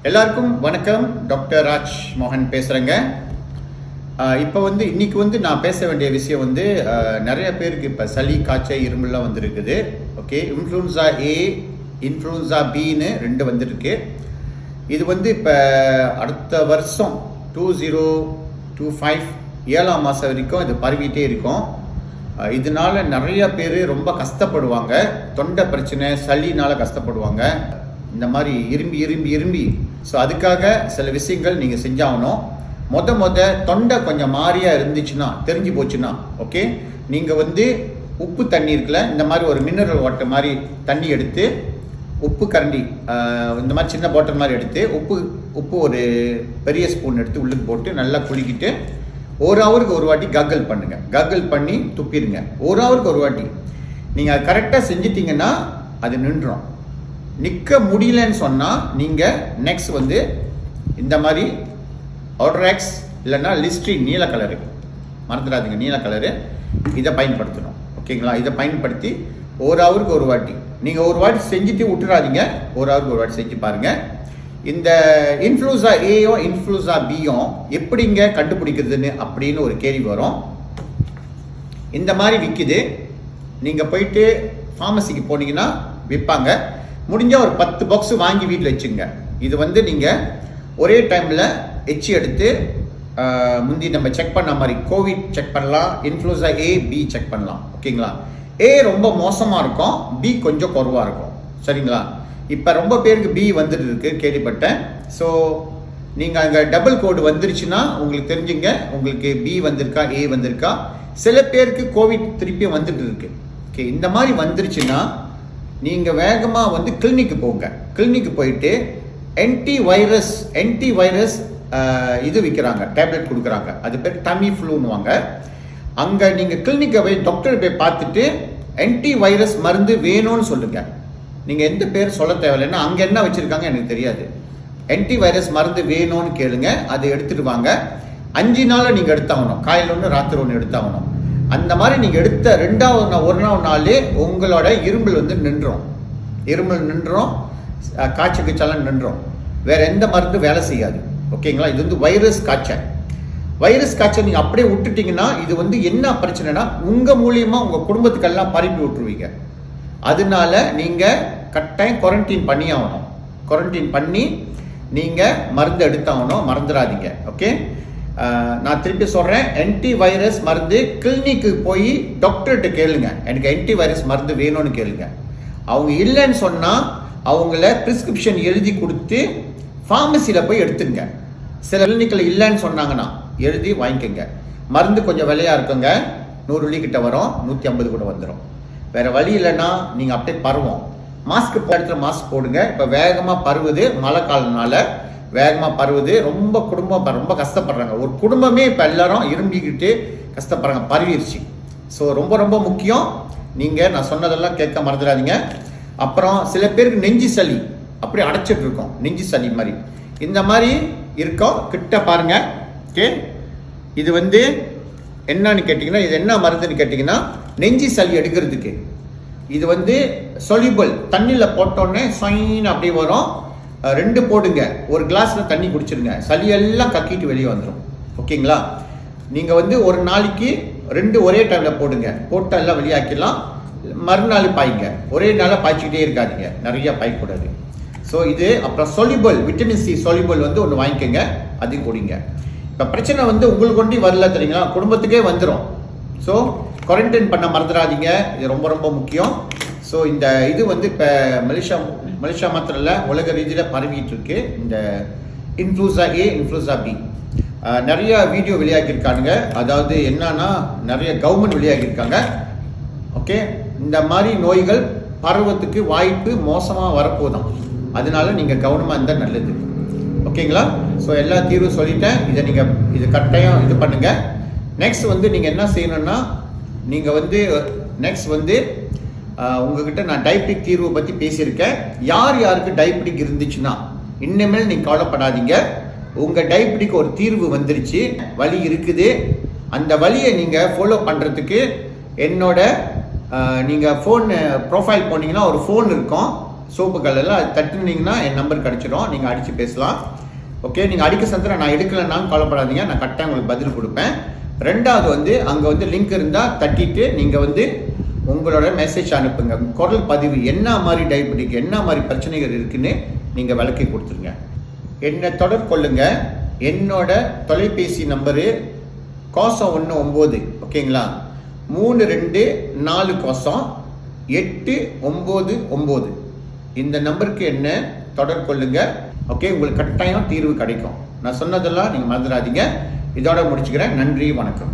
எல்லாருக்கும் வணக்கம். டாக்டர் ராஜ் மோகன் பேசுகிறேங்க. இப்போ இன்னைக்கு நான் பேச வேண்டிய விஷயம் நிறைய பேருக்கு இப்போ சளி, காய்ச்சல், இருமல்லாம் வந்திருக்குது. ஓகே, இன்ஃப்ளூன்ஸா ஏ, இன்ஃப்ளூன்ஸா பின்னு 2 வந்துருக்கு. இது இப்போ அடுத்த வருஷம் 2025 7ஆம் மாதம் வரைக்கும் இது பரவிட்டே இருக்கும். இதனால நிறைய பேர் ரொம்ப கஷ்டப்படுவாங்க. தொண்டை பிரச்சனை, சளினால கஷ்டப்படுவாங்க. இந்த மாதிரி இரும்பி ஸோ அதுக்காக சில விஷயங்கள் நீங்கள் செஞ்சாகணும். தொண்டை கொஞ்சம் மாறியா இருந்துச்சுன்னா, தெரிஞ்சு போச்சுன்னா, ஓகே, நீங்கள் உப்பு தண்ணி இருக்குல்ல, இந்த மாதிரி ஒரு மினரல் வாட்டர் மாதிரி தண்ணி எடுத்து, உப்பு கரண்டி இந்த மாதிரி சின்ன பாட்டில் மாதிரி எடுத்து, உப்பு ஒரு பெரிய ஸ்பூன் எடுத்து உள்ளுக்கு போட்டு நல்லா குளிக்கிட்டு 1 ஹவருக்கு ஒரு வாட்டி ககல் பண்ணுங்க. ககல் பண்ணி துப்பிடுங்க. 1 ஹவருக்கு ஒரு வாட்டி. நீங்கள் அது கரெக்டாக செஞ்சிட்டிங்கன்னா அது நின்றுடும். நிற்க முடியலன்னு சொன்னால் நீங்கள் நெக்ஸ்ட் இந்த மாதிரி ஆர்டராக்ஸ் இல்லைன்னா லிஸ்ட்ரின் நீல கலரு, மறந்துடாதீங்க, நீல கலரு, இதை பயன்படுத்தணும். ஓகேங்களா? இதை பயன்படுத்தி 1 ஹவருக்கு ஒரு வாட்டி நீங்கள் ஒரு வாட்டி செஞ்சுட்டு விட்டுறாதீங்க. 1 ஹவருக்கு ஒரு வாட்டி செஞ்சு பாருங்கள். இந்த இன்ஃப்ளூன்ஸா ஏயும் இன்ஃப்ளூன்ஸா பியும் எப்படிங்க கண்டுபிடிக்கிறதுன்னு அப்படின்னு ஒரு கேள்வி வரும். இந்த மாதிரி விற்கிது. நீங்கள் போயிட்டு ஃபார்மசிக்கு போனீங்கன்னா விற்பாங்க. முடிஞ்சால் ஒரு 10 பாக்ஸ் வாங்கி வீட்டில் வச்சுங்க. இது நீங்கள் ஒரே டைமில் எச்சி எடுத்து முந்தி நம்ம செக் பண்ண மாதிரி கோவிட் செக் பண்ணலாம், இன்ஃப்ளூன்ஸா ஏ, பி செக் பண்ணலாம். ஓகேங்களா? ஏ ரொம்ப மோசமாக இருக்கும், பி கொஞ்சம் குறைவாக இருக்கும். சரிங்களா? இப்போ ரொம்ப பேருக்கு பி வந்துட்டு இருக்கு கேள்விப்பட்டேன். ஸோ நீங்கள் அங்கே டபுள் கோடு வந்துருச்சுன்னா உங்களுக்கு தெரிஞ்சுங்க, உங்களுக்கு பி வந்திருக்கா, ஏ வந்திருக்கா. சில பேருக்கு கோவிட் திருப்பியும் வந்துட்டு இருக்கு. ஓகே, இந்த மாதிரி வந்துருச்சுன்னா நீங்கள் வேகமாக கிளினிக்கு போங்க. கிளினிக்கு போயிட்டு ஆன்டி வைரஸ் இது விற்கிறாங்க, டேப்லெட் கொடுக்குறாங்க. அது பேர் டமி ஃப்ளூன்னுவாங்க. அங்கே நீங்கள் கிளினிக்கை போய் டாக்டர் போய் பார்த்துட்டு ஆன்டி வைரஸ் மருந்து வேணும்னு சொல்லுங்க. நீங்கள் எந்த பேர் சொல்ல தேவையில்லைன்னா அங்கே என்ன வச்சுருக்காங்க எனக்கு தெரியாது. ஆன்டி வைரஸ் மருந்து வேணும்னு கேளுங்க, அதை எடுத்துட்டு வாங்க. 5 நாளில் நீங்கள் எடுத்தாகணும். காலையில் 1, ராத்திரி 1 எடுத்தாகணும். அந்த மாதிரி நீங்கள் எடுத்த 2வது நாளே உங்களோட இருமல் நின்றும். இருமல் நின்றும், காய்ச்சல் கிச்சலாம் நின்றும். வேற எந்த மருந்து வேலை செய்யாது. ஓகேங்களா? இது வைரஸ் காய்ச்சல். வைரஸ் காய்ச்சல் நீங்கள் அப்படியே விட்டுட்டீங்கன்னா இது என்ன பிரச்சனைனா உங்கள் மூலியமாக உங்கள் குடும்பத்துக்கெல்லாம் பரப்பி விட்டுருவீங்க. அதனால நீங்கள் கட்டாயம் குவாரண்டைன் பண்ணி ஆகணும். குவாரண்டைன் பண்ணி நீங்கள் மருந்து எடுத்தாகணும், மறந்துடாதீங்க. ஓகே, நான் திருப்பி சொல்கிறேன், ஆன்டி வைரஸ் மருந்து கிளினிக்கு போய் டாக்டர்கிட்ட கேளுங்க, எனக்கு ஆன்டி வைரஸ் மருந்து வேணும்னு கேளுங்க. அவங்க இல்லைன்னு சொன்னால் அவங்கள ப்ரிஸ்கிரிப்ஷன் எழுதி கொடுத்து ஃபார்மசியில் போய் எடுத்துங்க. சில கிளினிக்கில் இல்லைன்னு சொன்னாங்கன்னா எழுதி வாங்கிக்கோங்க. மருந்து கொஞ்சம் விலையாக இருக்குங்க, 100 வெள்ளி கிட்ட வரும், 150 கூட வந்துடும். வேற வழி இல்லைன்னா நீங்கள் அப்படியே பருவோம். மாஸ்க் இடத்துல மாஸ்க் போடுங்க. இப்போ வேகமாக பருவுது, மழை காலனால வேகமாக பருவுது. குடும்பம் ரொம்ப கஷ்டப்படுறாங்க. ஒரு குடும்பமே இப்போ எல்லாரும் இரும்பிக்கிட்டு கஷ்டப்படுறாங்க, பரவிடுச்சு. ஸோ ரொம்ப முக்கியம், நீங்கள் நான் சொன்னதெல்லாம் கேட்க மறந்துடாதீங்க. அப்புறம் சில பேருக்கு நெஞ்சு சளி அப்படி அடைச்சிட்டு இருக்கோம், நெஞ்சு சளி மாதிரி. இந்த மாதிரி இருக்கோம், கிட்ட பாருங்க. ஓகே, இது என்னன்னு கேட்டிங்கன்னா, இது என்ன மருந்துன்னு கேட்டிங்கன்னா, நெஞ்சு சளி எடுக்கிறதுக்கு இது சொலிபிள். தண்ணியில் போட்டோன்னே சைன் அப்படி வரும். 2 போடுங்க, ஒரு கிளாஸ்ல தண்ணி குடிச்சிருங்க, சளியெல்லாம் கக்கிட்டு வெளியே வந்துடும். ஓகேங்களா? நீங்கள் ஒரு நாளைக்கு 2 ஒரே டைமில் போடுங்க. போட்டு எல்லாம் வெளியாக்கிடலாம். மறுநாள் பாய்ங்க. ஒரே நாளாக பாய்ச்சிக்கிட்டே இருக்காதீங்க, நிறைய பாய்க்கூடாது. ஸோ இது அப்புறம் சொலிபிள், விட்டமின் சி சொலிபிள் ஒன்று வாங்கிக்கோங்க, அதையும் குடிங்க. இப்போ பிரச்சனை உங்களுக்கு ஒண்டி வரல தெரியுங்களா, குடும்பத்துக்கே வந்துடும். ஸோ குவாரண்டைன் பண்ண மறந்துடாதீங்க, இது ரொம்ப முக்கியம். ஸோ இந்த இது இப்போ மலேசியா மாத்திரம் இல்லை, உலக ரீதியில் பரவிட்டு இருக்கு இந்த இன்ஃப்ளூன்ஸா ஏ, இன்ஃப்ளூன்ஸா பி. நிறைய வீடியோ வெளியாகியிருக்காங்க. அதாவது என்னன்னா, நிறைய கவர்மெண்ட் வெளியாகியிருக்காங்க. ஓகே, இந்த மாதிரி நோய்கள் பரவத்துக்கு வாய்ப்பு மோசமாக வரப்போதான். அதனால நீங்கள் கவனமாக இருந்தால் நல்லது. ஓகேங்களா? ஸோ எல்லா தீர்வும் சொல்லிட்டேன். இது கட்டாயம் இது பண்ணுங்க. நெக்ஸ்ட் நீங்கள் என்ன செய்யணும்னா, நீங்கள் நெக்ஸ்ட் உங்ககிட்ட நான் டயபெட்டிக் தீர்வை பற்றி பேசியிருக்கேன். யாருக்கு டயபெட்டிக் இருந்துச்சுன்னா இனிமேல் நீங்கள் கவலைப்படாதீங்க. உங்கள் டயபெட்டிக் ஒரு தீர்வு வந்துருச்சு, வலி இருக்குது. அந்த வலியை நீங்கள் ஃபாலோ பண்ணுறதுக்கு என்னோட நீங்கள் ஃபோன் ப்ரொஃபைல் போனீங்கன்னா ஒரு ஃபோன் இருக்கும். சோப்புகள் எல்லாம் அது தட்டுனீங்கன்னா என் நம்பர் கிடச்சிடும், நீங்கள் அடித்து பேசலாம். ஓகே, நீங்கள் அடிக்க சந்திர நான் எடுக்கலைன்னாலும் கவலைப்படாதீங்க, நான் கரெக்டாக உங்களுக்கு பதில் கொடுப்பேன். ரெண்டாவது வந்து அங்கே வந்து லிங்க் இருந்தால் தட்டிட்டு நீங்கள் வந்து உங்களோட மெசேஜ் அனுப்புங்க. குரல் பதிவு என்ன மாதிரி டயபெட்டிக் என்ன மாதிரி பிரச்சனைகள் இருக்குன்னு நீங்கள் விளக்கி கொடுத்துருங்க. என்னை தொடர்பு கொள்ளுங்க. என்னோட தொலைபேசி நம்பரு கோசம் 19, ஓகேங்களா, 324 கோசம் 899. இந்த நம்பருக்கு என்ன தொடர்பு கொள்ளுங்க. ஓகே, உங்களுக்கு கட்டாயம் தீர்வு கிடைக்கும். நான் சொன்னதெல்லாம் நீங்கள் மறந்துடாதீங்க. இதோட முடிச்சுக்கிறேன். நன்றி, வணக்கம்.